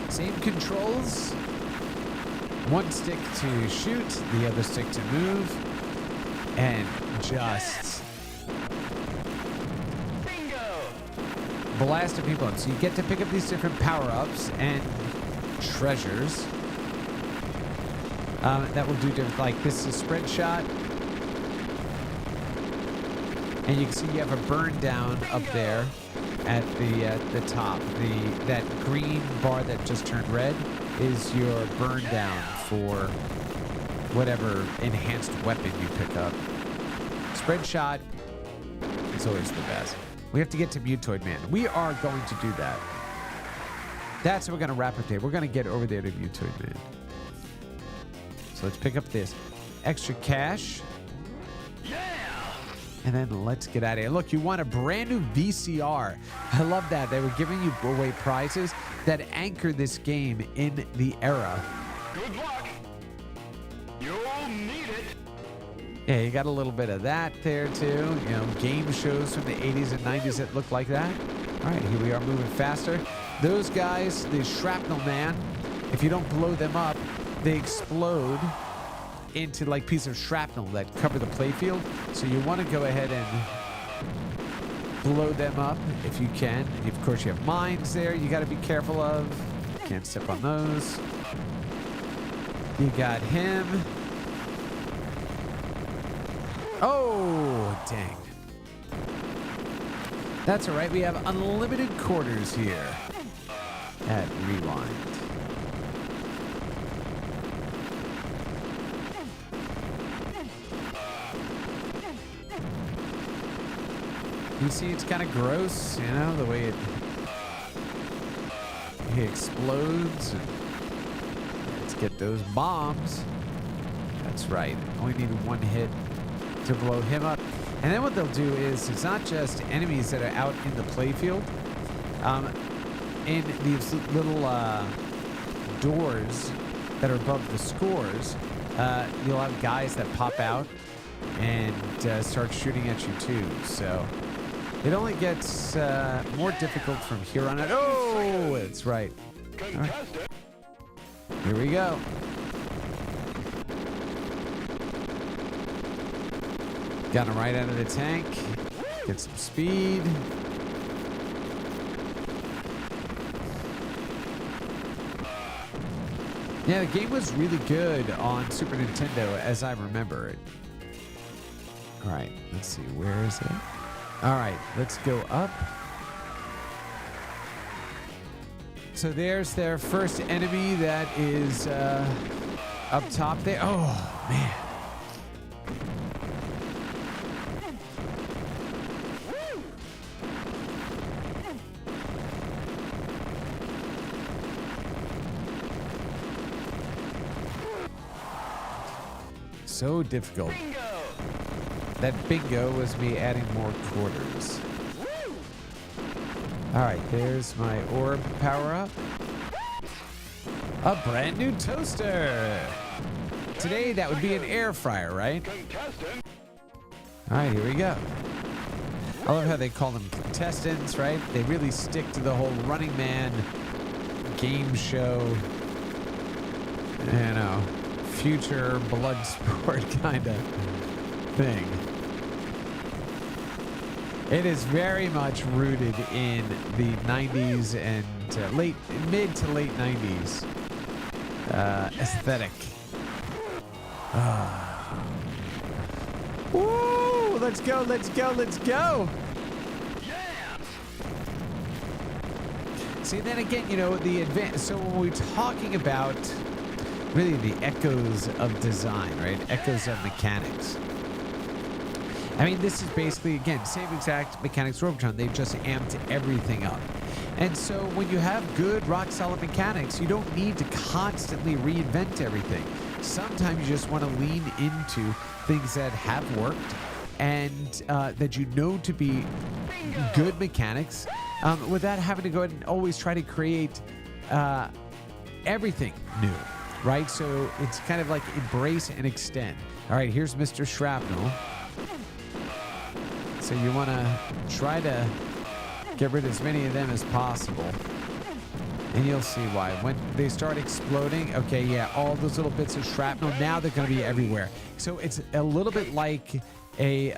Same controls. One stick to shoot, the other stick to move, and just blasting people up. So you get to pick up these different power-ups and treasures that will do different. Like this is a spread shot, and you can see you have a burn down up there at the top. That green bar that just turned red is your burn down for whatever enhanced weapon you pick up. Spread shot is always the best. We have to get to Mutoid Man. We are going to do that. That's what we're going to wrap up there. We're going to get over there to Mutoid Man. So let's pick up this extra cash. Yeah! And then let's get out of here. Look, you won a brand new VCR. I love that. They were giving you away prizes that anchor this game in the era. Good luck! You'll need it! Yeah, you got a little bit of that there too. You know, game shows from the 80s and 90s that look like that. All right, here we are moving faster. Those guys, the Shrapnel Man, if you don't blow them up, they explode into like pieces of shrapnel that cover the playfield. So you want to go ahead and blow them up if you can. Of course, you have mines there you got to be careful of. Can't step on those. You got him. Oh, dang. That's all right. We have unlimited quarters here at Rewind. You see, it's kind of gross, you know, the way he explodes. And let's get those bombs. That's right. Only need one hit to blow him up. And then what they'll do is, it's not just enemies that are out in the playfield. In these little doors that are above the scores, you'll have guys that pop out and start shooting at you too. So it only gets more difficult from here on out. Oh, that's right. All right. Here we go. Got him right out of the tank. Get some speed. Yeah, the game was really good on Super Nintendo, as I remember it. All right, let's see. Where is it? All right, let's go up. So there's their first enemy that is up top there. Oh, man. So difficult. Bingo! That bingo was me adding more quarters. All right, there's my orb power up. A brand new toaster. Today, that would be an air fryer, right? Contestant. All right, here we go. I love how they call them contestants, right? They really stick to the whole Running Man game show, you know, future blood sport kind of thing. It is very much rooted in the 90s and mid to late 90s aesthetic. Woo! Let's go, let's go, let's go! Yeah! See, then again, you know, the advance. So when we're talking about really the echoes of design, right? Echoes of mechanics. I mean, this is basically, again, same exact mechanics Robotron. They've just amped everything up. And so when you have good, rock-solid mechanics, you don't need to constantly reinvent everything. Sometimes you just want to lean into things that have worked and that you know to be good mechanics without having to go ahead and always try to create everything new, right? So it's kind of like embrace and extend. All right, here's Mr. Shrapnel. So you want to try to get rid of as many of them as possible. And you'll see why. When they start exploding, okay, yeah, all those little bits of shrapnel, now they're going to be everywhere. So it's a little bit like a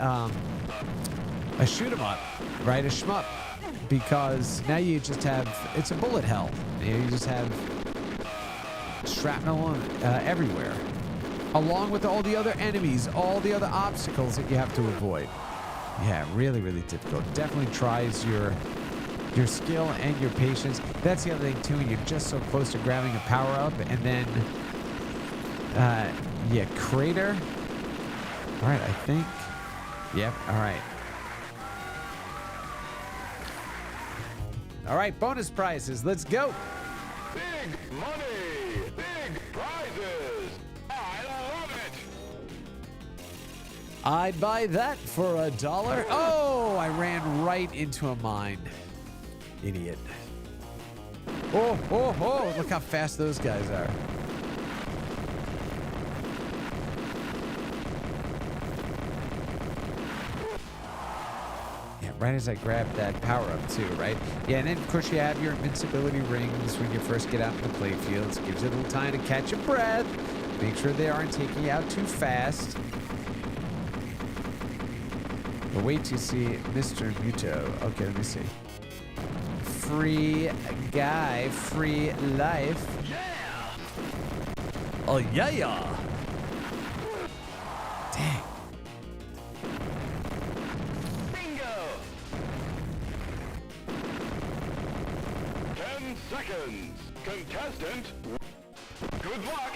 shoot 'em up, right? A shmup. Because now you just have, it's a bullet hell. You just have shrapnel everywhere. Along with all the other enemies, all the other obstacles that you have to avoid. Yeah, really, really difficult. Definitely tries your skill and your patience. That's the other thing too. You're just so close to grabbing a power up, and then, yeah, crater. All right, I think. Yep. All right. All right, bonus prizes. Let's go. Big money! Big prizes! I love it! I'd buy that for $1. Oh, I ran right into a mine. Idiot. Oh, oh, oh, look how fast those guys are. Yeah, right as I grabbed that power up too, right? Yeah, and then of course you have your invincibility rings when you first get out in the playfields. Gives you a little time to catch your breath. Make sure they aren't taking you out too fast. But wait till you see Mr. Muto. Okay, let me see. Free guy, free life. Yeah! Oh, yeah, yeah. Dang. Bingo! 10 seconds. Contestant, good luck.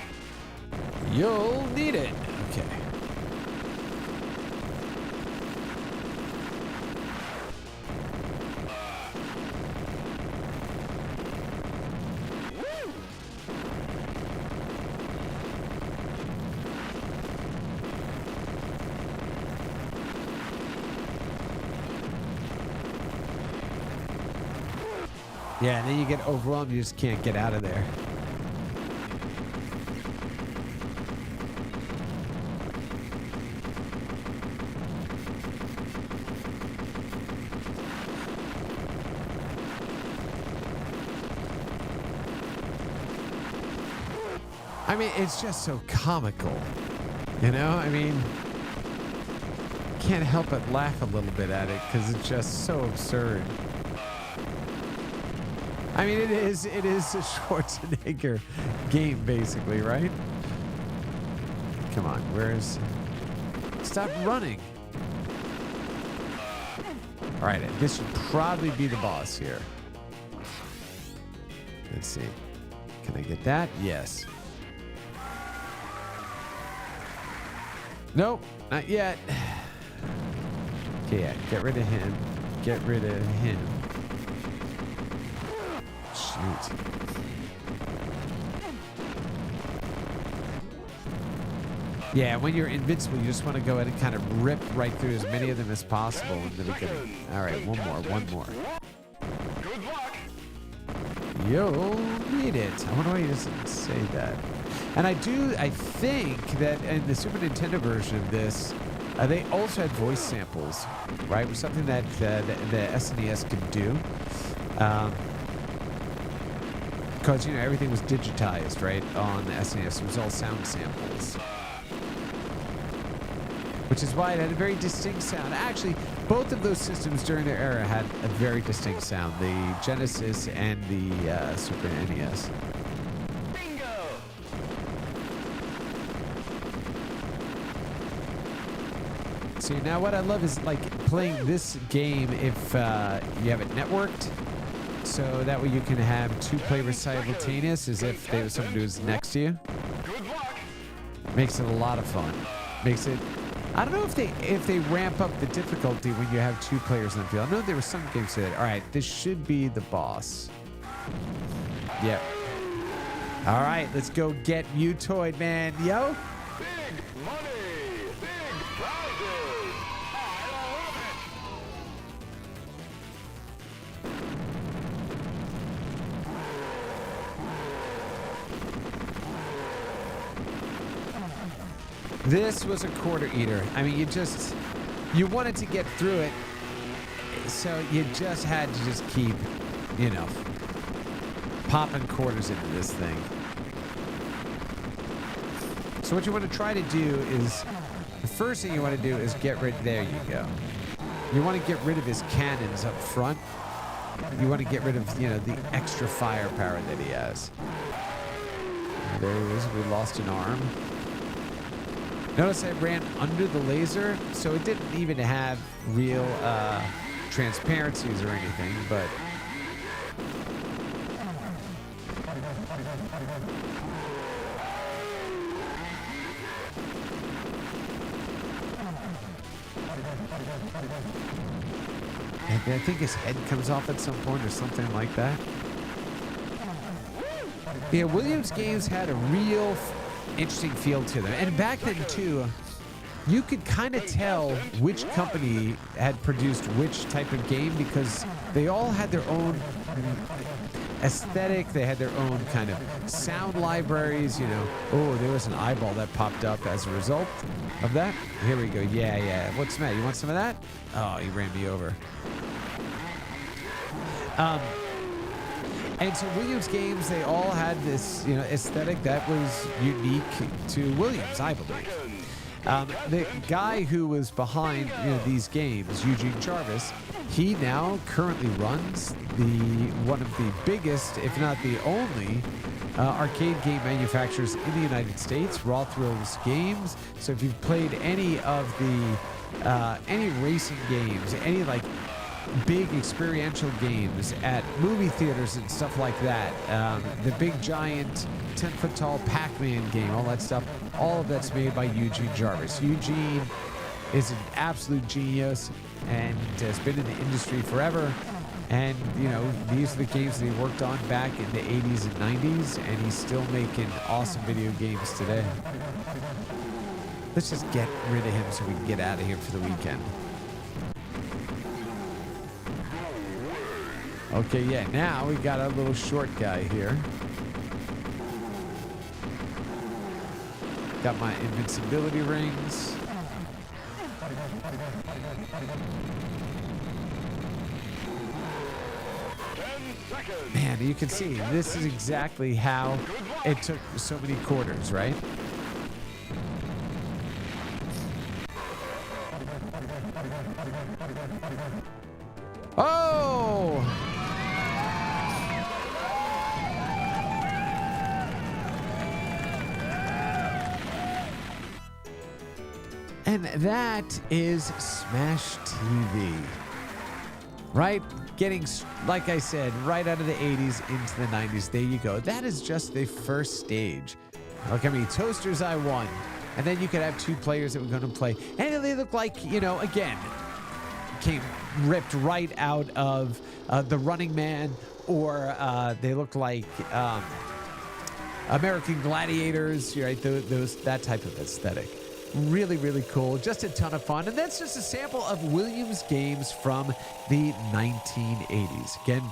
You'll need it. Okay. Yeah, and then you get overwhelmed. You just can't get out of there. I mean, it's just so comical, you know? I mean, can't help but laugh a little bit at it because it's just so absurd. I mean, it is a Schwarzenegger game, basically, right? Come on, stop running. All right, this should probably be the boss here. Let's see. Can I get that? Yes. Nope, not yet. Okay, yeah, get rid of him. Get rid of him. Shoot. Yeah, when you're invincible, you just want to go ahead and kind of rip right through as many of them as possible in the beginning. All right, one more. Good luck. You'll need it. I wonder why he doesn't say that. And I think that in the Super Nintendo version of this, they also had voice samples, right? It was something that the SNES could do. Because, you know, everything was digitized, right, on the SNES. It was all sound samples. Which is why it had a very distinct sound. Actually, both of those systems during their era had a very distinct sound. The Genesis and the Super NES. Bingo. See, now what I love is like playing this game if you have it networked. So that way you can have two players simultaneous as if there was someone who's next to you. Good luck. Makes it a lot of fun. Makes it... I don't know if they ramp up the difficulty when you have two players in the field. I know there were some games that, all right, this should be the boss. Yep. All right, let's go get Mutoid, man. Yo. Big money. Big prizes. I love This was a quarter eater. I mean, you wanted to get through it, so you just had to just keep, you know, popping quarters into this thing. So what you want to try to do is, the first thing you want to do is get rid, there you go. You want to get rid of his cannons up front. You want to get rid of, you know, the extra firepower that he has. There he is, we lost an arm. Notice I ran under the laser, so it didn't even have real transparencies or anything, but... And I think his head comes off at some point or something like that. Yeah, Williams games had a real interesting feel to them. And back then, too, you could kind of tell which company had produced which type of game because they all had their own aesthetic. They had their own kind of sound libraries, you know. Oh, there was an eyeball that popped up as a result of that. Here we go. Yeah. What's the matter? You want some of that? Oh, he ran me over. And so Williams games, they all had this, you know, aesthetic that was unique to Williams, I believe. The guy who was behind, you know, these games, Eugene Jarvis, he now currently runs one of the biggest, if not the only, arcade game manufacturers in the United States, Raw Thrills Games. So if you've played any of the any racing games, any like big experiential games at movie theaters and stuff like that, the big giant 10-foot tall Pac-Man game, all that stuff, all of that's made by Eugene Jarvis. Eugene is an absolute genius and has been in the industry forever. And, you know, these are the games that he worked on back in the 80s and 90s, and he's still making awesome video games today. Let's just get rid of him so we can get out of here for the weekend. Okay, yeah, now we got a little short guy here. Got my invincibility rings. Man, you can see, this is exactly how it took so many quarters, right? Oh! And that is Smash TV. right? Getting, like I said, right out of the 80s into the 90s. There you go. That is just the first stage. Look how many toasters I won. And then you could have two players that were going to play. And they look like, again, came ripped right out of The Running Man, or they look like American Gladiators, right? That type of aesthetic. Really, really cool. Just a ton of fun. And that's just a sample of Williams games from the 1980s. Again,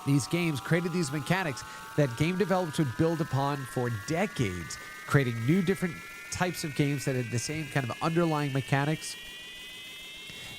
these games created these mechanics that game developers would build upon for decades, creating new different types of games that had the same kind of underlying mechanics.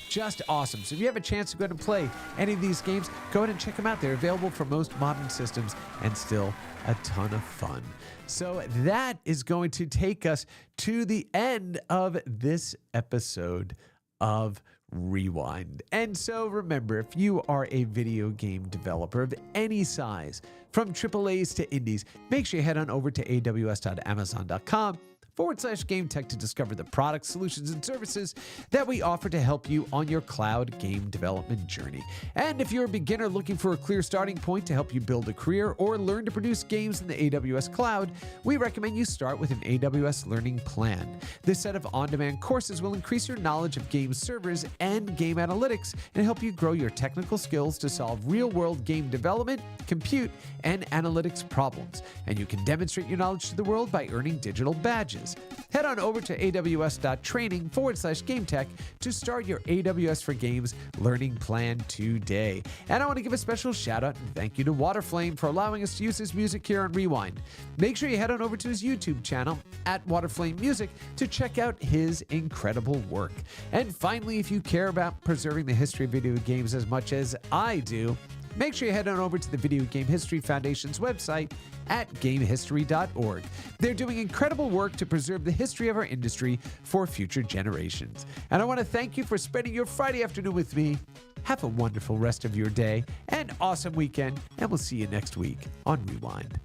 Just awesome. So if you have a chance to go ahead and play any of these games, go ahead and check them out. They're available for most modern systems and still a ton of fun. So that is going to take us to the end of this episode of Rewind. And so remember, if you are a video game developer of any size, from AAAs to indies, make sure you head on over to aws.amazon.com/game tech to discover the products, solutions, and services that we offer to help you on your cloud game development journey. And if you're a beginner looking for a clear starting point to help you build a career or learn to produce games in the AWS cloud, we recommend you start with an AWS Learning Plan. This set of on-demand courses will increase your knowledge of game servers and game analytics and help you grow your technical skills to solve real-world game development, compute, and analytics problems. And you can demonstrate your knowledge to the world by earning digital badges. Head on over to aws.training/GameTech to start your AWS for Games learning plan today. And I want to give a special shout out and thank you to Waterflame for allowing us to use his music here on Rewind. Make sure you head on over to his YouTube channel at Waterflame Music to check out his incredible work. And finally, if you care about preserving the history of video games as much as I do, make sure you head on over to the Video Game History Foundation's website at gamehistory.org. They're doing incredible work to preserve the history of our industry for future generations. And I want to thank you for spending your Friday afternoon with me. Have a wonderful rest of your day and awesome weekend, and we'll see you next week on Rewind.